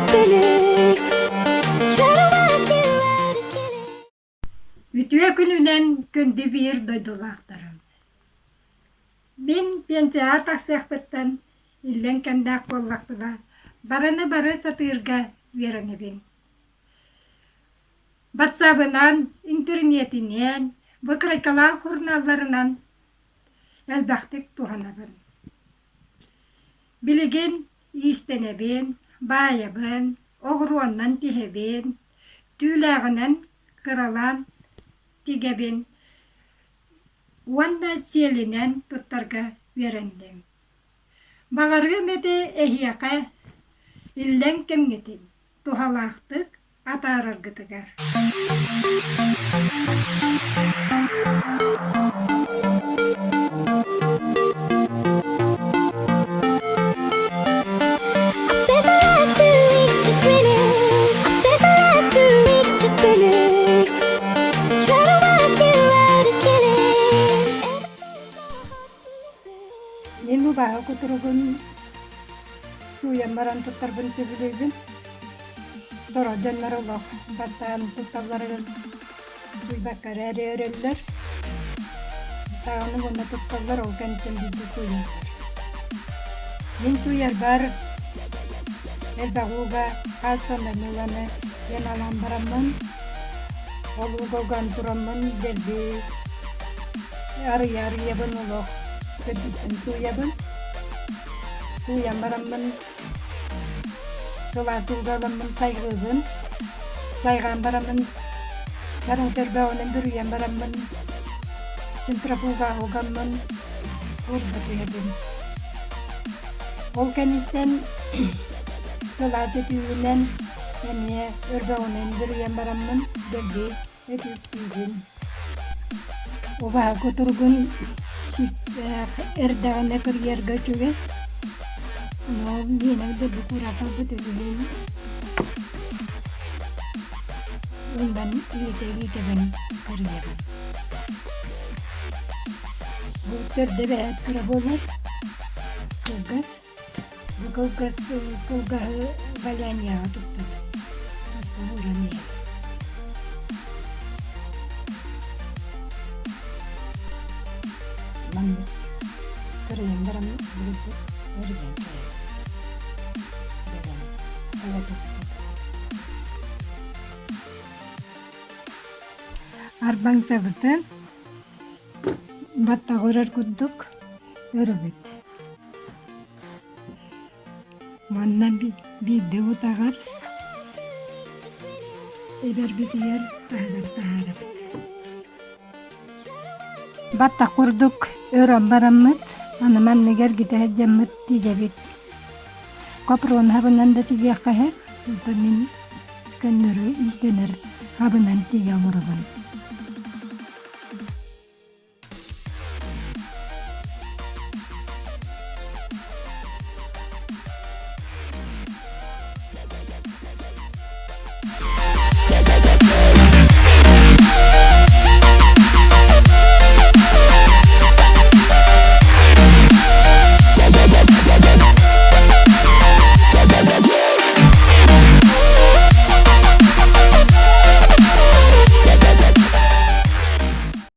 spinning. Try to work it out, it's killing. Ütüye külünen gündü bir doydulaqtarım. Мен пенсия тақсақпыттан илен кандақ боллақтыға бараны бары сатырға веренебен. Батсабынан, интернетинен, бұқырайкала журналларынан әлбақтық туғанабын. Білеген истенебен, байабын, оғыруаннан тихебен, түүләғынан қыралан тигебен, уанна селинен туттарға верендем. Бағарғы мәді әхияқа иллен кемгетен тухалақтық атараргытыгар. Мен ұбаға күтірігін суямаран тұттарбын себілейбін. Зора жаннар олақ баттан тұтталарығын суйбаққар әрі өрелілер. Тағының оны тұтталар ол кәнттен бейді суяр. Мен суяр бар әлбағуға қастандан оланы ен алан барамын. Олуға оған тұрамын дәрбе ары-яры ебін олақ. Kedipin suyabın, suyamaramın, kılasılgalımın saygıgın, saygambaramın, sarın serbağının bir uyamaramın, sintrafuga ogamın, orada kıyabın. Ol kenitten, kılasetiyinen, yani örbağının bir uyamaramın, belli etüktüğün. Oba kuturgun, erdağına kırıyer göçüge. Ama yine de bu kurafa bütünlüğünü. Ondan iyite ben kırıyerim. Bu türde bir kıra olur. Kılgat. Bu kılgat galyan yağı tuttu. Başka uğranıyor. Man kırıyım baramı bulup örgen çayı. Arbang sabıtın batta korar kudduk örübüt. Mandan bir devut ağar. Eber bir yer taharap. Batta kurduk öğren baramıt, anıman neger gide hecemmit diyecek. Kopron habından da tiye kahep, tutunin kendiri istenir habından tiye vurgun.